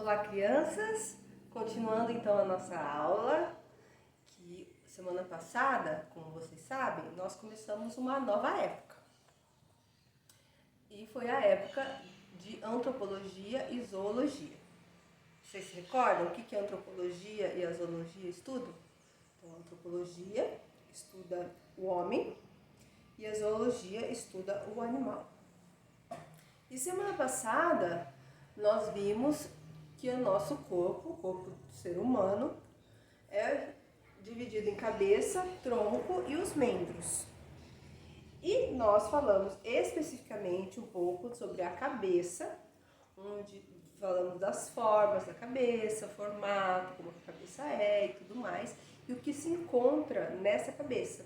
Olá, crianças! Continuando então a nossa aula, que semana passada, como vocês sabem, nós começamos uma nova época. E foi a época de antropologia e zoologia. Vocês se recordam o que a antropologia e a zoologia estudam? Então, a antropologia estuda o homem e a zoologia estuda o animal. E semana passada nós vimos que o nosso corpo, o corpo do ser humano, é dividido em cabeça, tronco e os membros. E nós falamos especificamente um pouco sobre a cabeça, onde falamos das formas da cabeça, formato, como a cabeça é e tudo mais, e o que se encontra nessa cabeça,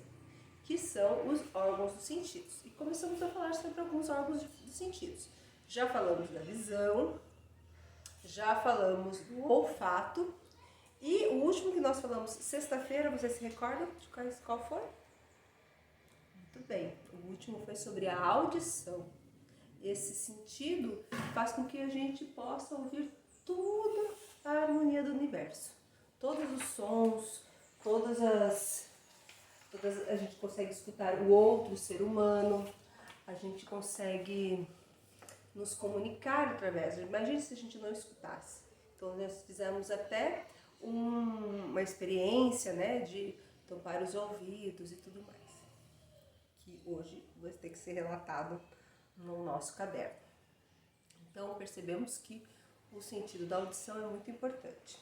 que são os órgãos dos sentidos. E começamos a falar sobre alguns órgãos dos sentidos. Já falamos da visão, já falamos do olfato, e o último que nós falamos sexta-feira, vocês se recordam de qual foi? Muito bem, o último foi sobre a audição. Esse sentido faz com que a gente possa ouvir toda a harmonia do universo. Todos os sons, a gente consegue escutar o outro ser humano, a gente consegue nos comunicar através. Imagine se a gente não escutasse. Então nós fizemos até uma experiência, né, de tampar os ouvidos e tudo mais, que hoje vai ter que ser relatado no nosso caderno. Então percebemos que o sentido da audição é muito importante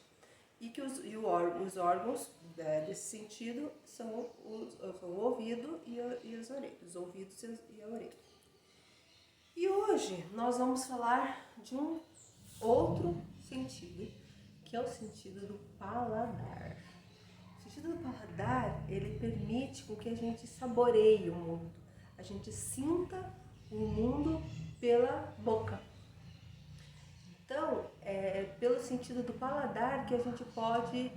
e que os órgãos desse sentido são o ouvido e as orelhas, os ouvidos e a orelha. E hoje nós vamos falar de um outro sentido, que é o sentido do paladar. O sentido do paladar, ele permite com que a gente saboreie o mundo, a gente sinta o mundo pela boca. Então, é pelo sentido do paladar que a gente pode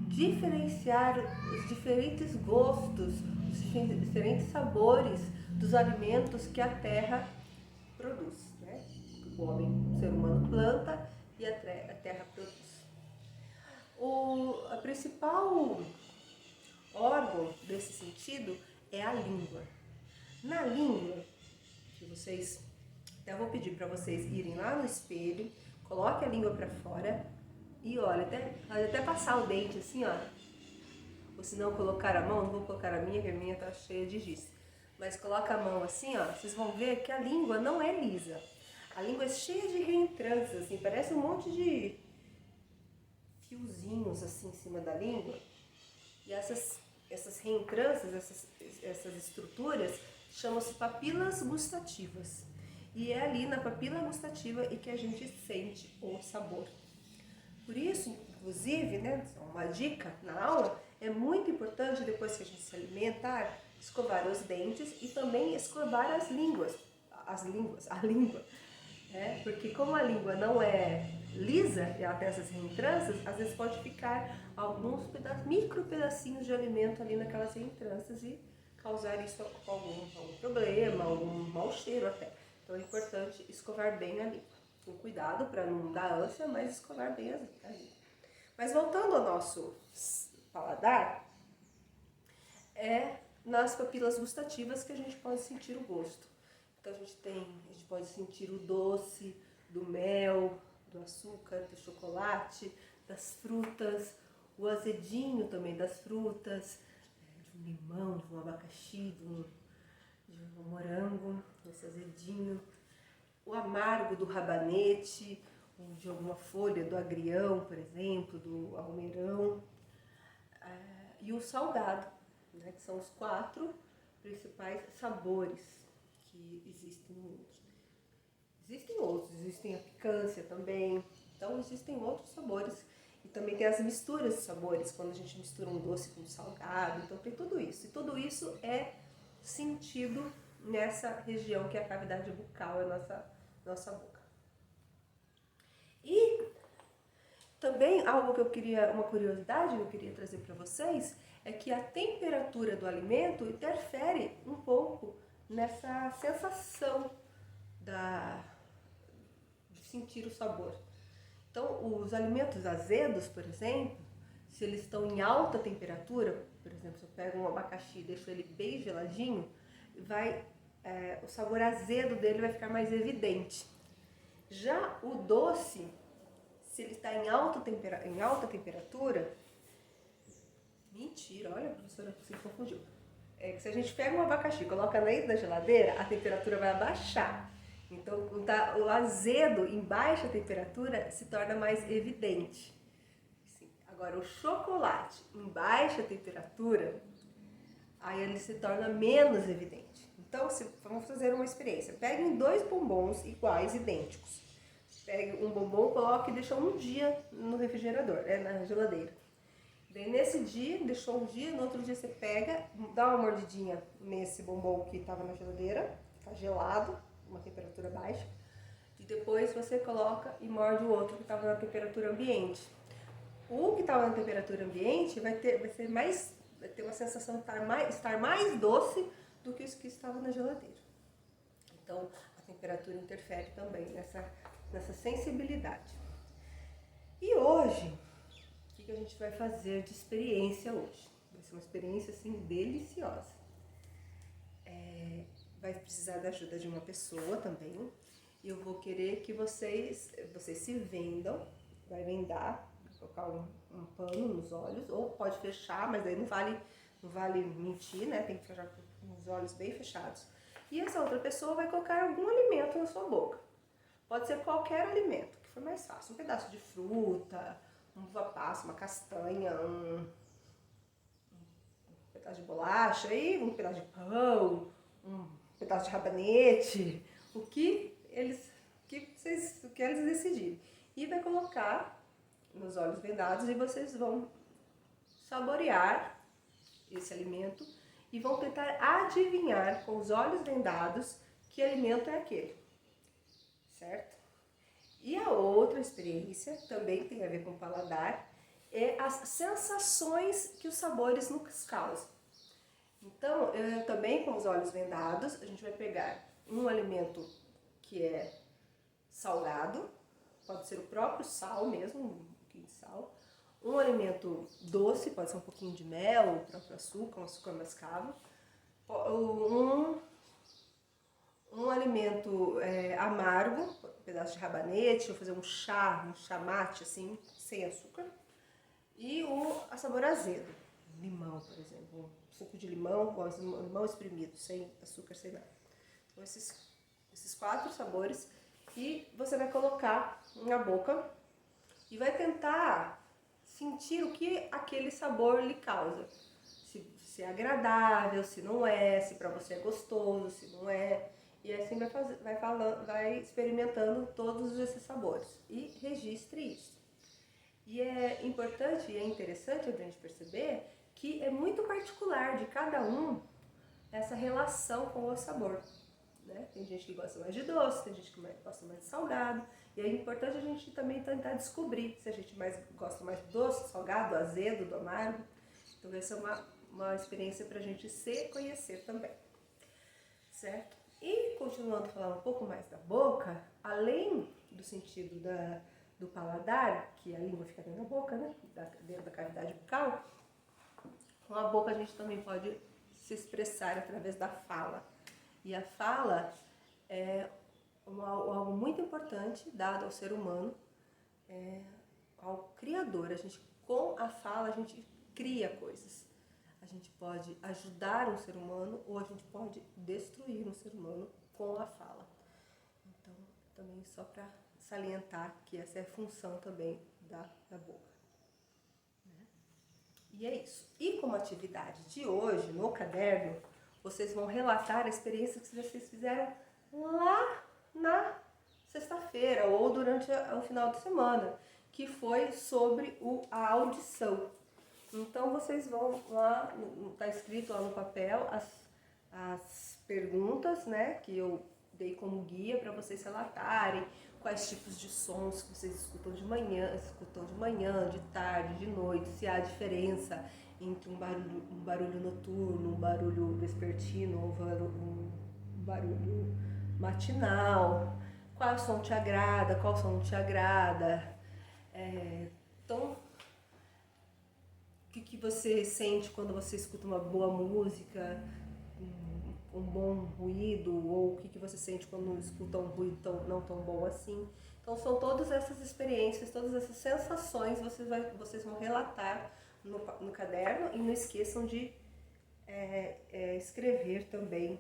diferenciar os diferentes gostos, os diferentes sabores dos alimentos que a terra produz, né? O homem, o ser humano planta e a terra produz. A principal órgão desse sentido é a língua. Na língua, que vocês, até vou pedir para vocês irem lá no espelho, coloque a língua para fora e olha, pode até passar o dente assim, ó. Ou se não colocar a mão, não vou colocar a minha, que a minha tá cheia de giz. Mas coloca a mão assim, ó, vocês vão ver que a língua não é lisa. A língua é cheia de reentrâncias, assim, parece um monte de fiozinhos assim em cima da língua. E essas reentrâncias, essas estruturas, chamam-se papilas gustativas. E é ali na papila gustativa e que a gente sente o sabor. Por isso, inclusive, né, uma dica na aula, é muito importante depois que a gente se alimentar, escovar os dentes e também escovar a língua. Né? Porque como a língua não é lisa e ela tem essas reentrâncias, às vezes pode ficar alguns micro pedacinhos de alimento ali naquelas reentrâncias e causar isso algum problema, algum mau cheiro até. Então é importante escovar bem a língua. Com cuidado para não dar ânsia, mas escovar bem a língua. Mas voltando ao nosso paladar, é nas papilas gustativas que a gente pode sentir o gosto. Então a gente pode sentir o doce do mel, do açúcar, do chocolate, das frutas, o azedinho também das frutas, de um limão, de um abacaxi, de um morango, esse azedinho, o amargo do rabanete, ou de alguma folha do agrião, por exemplo, do almeirão, e o salgado, né, que são os 4 principais sabores que existem no mundo. Existem outros, existem a picância também, então existem outros sabores e também tem as misturas de sabores, quando a gente mistura um doce com um salgado, então tem tudo isso. E tudo isso é sentido nessa região que é a cavidade bucal, é a nossa boca. E também uma curiosidade que eu queria trazer para vocês, é que a temperatura do alimento interfere um pouco nessa sensação de sentir o sabor. Então, os alimentos azedos, por exemplo, se eles estão em alta temperatura, por exemplo, se eu pego um abacaxi e deixo ele bem geladinho, o sabor azedo dele vai ficar mais evidente. Já o doce, se ele está em alta temperatura, mentira, olha, a professora se confundiu. É que se a gente pega um abacaxi e coloca dentro da geladeira, a temperatura vai abaixar. Então, o azedo em baixa temperatura se torna mais evidente. Agora, o chocolate em baixa temperatura, aí ele se torna menos evidente. Então, vamos fazer uma experiência. Peguem 2 bombons iguais, idênticos. Pegue um bombom, coloque e deixa um dia no refrigerador, na geladeira. Daí, nesse dia, deixou um dia, no outro dia você pega, dá uma mordidinha nesse bombom que estava na geladeira, está gelado, uma temperatura baixa, e depois você coloca e morde o outro que estava na temperatura ambiente. O que estava na temperatura ambiente vai ter uma sensação de estar mais doce do que os que estavam na geladeira. Então, a temperatura interfere também nessa sensibilidade. E hoje, o que a gente vai fazer de experiência hoje? Vai ser uma experiência assim deliciosa. Vai precisar da ajuda de uma pessoa também. E eu vou querer que vocês se vendam, vai vendar, colocar um pano nos olhos, ou pode fechar, mas aí não vale mentir, né? Tem que fechar com os olhos bem fechados. E essa outra pessoa vai colocar algum alimento na sua boca. Pode ser qualquer alimento, que for mais fácil. Um pedaço de fruta, uma uva passa, uma castanha, um pedaço de bolacha, aí um pedaço de pão, um pedaço de rabanete, o que eles decidirem. E vai colocar nos olhos vendados e vocês vão saborear esse alimento e vão tentar adivinhar com os olhos vendados que alimento é aquele, certo? E a outra experiência, também tem a ver com o paladar, é as sensações que os sabores nos causam. Então, também com os olhos vendados, a gente vai pegar um alimento que é salgado, pode ser o próprio sal mesmo, um pouquinho de sal. Um alimento doce, pode ser um pouquinho de mel, o próprio açúcar, um açúcar mascavo. Um alimento amargo, um pedaço de rabanete, vou fazer um chá mate assim, sem açúcar. E a sabor azedo, limão, por exemplo, suco de limão, limão espremido, sem açúcar, sem nada. Então esses 4 sabores, e você vai colocar na boca e vai tentar sentir o que aquele sabor lhe causa. Se é agradável, se não é, se pra você é gostoso, se não é. E assim vai experimentando todos esses sabores. E registre isso. E é importante e é interessante a gente perceber que é muito particular de cada um essa relação com o sabor. Né? Tem gente que gosta mais de doce, tem gente que gosta mais de salgado. E é importante a gente também tentar descobrir se a gente gosta mais de doce, salgado, azedo, do amargo. Então essa é uma experiência para a gente se conhecer também. Certo? E continuando a falar um pouco mais da boca, além do sentido do paladar, que a língua fica dentro da boca, né? Dentro da cavidade bucal, com a boca a gente também pode se expressar através da fala. E a fala é algo muito importante dado ao ser humano, ao Criador. Com a fala a gente cria coisas. A gente pode ajudar um ser humano ou a gente pode destruir um ser humano com a fala. Então, também só para salientar que essa é a função também da boca. Né? E é isso. E como atividade de hoje, no caderno, vocês vão relatar a experiência que vocês fizeram lá na sexta-feira ou durante o final de semana, que foi sobre a audição. Então vocês vão lá, está escrito lá no papel as perguntas, né, que eu dei como guia para vocês relatarem quais tipos de sons que vocês escutam de manhã, de tarde, de noite, se há diferença entre um barulho noturno, um barulho vespertino, um barulho matinal, qual som te agrada, qual som não te agrada. Então, o que você sente quando você escuta uma boa música, um bom ruído, ou o que você sente quando escuta um ruído não tão bom assim? Então são todas essas experiências, todas essas sensações vocês vão relatar no caderno, e não esqueçam de escrever também,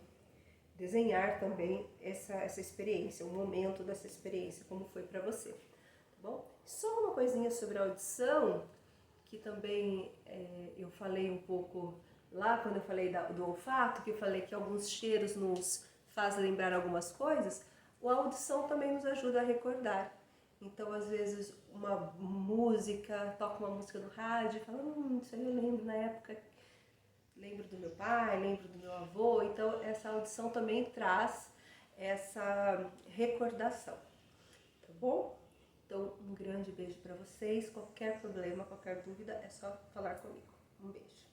desenhar também essa experiência, o momento dessa experiência, como foi para você, tá bom? Só uma coisinha sobre a audição, que também eu falei um pouco lá quando eu falei do olfato, que eu falei que alguns cheiros nos faz lembrar algumas coisas. A audição também nos ajuda a recordar. Então, às vezes, uma música, toca uma música no rádio e fala, isso aí eu lembro na época, lembro do meu pai, lembro do meu avô. Então, essa audição também traz essa recordação, tá bom? Então, um grande beijo para vocês. Qualquer problema, qualquer dúvida, é só falar comigo. Um beijo.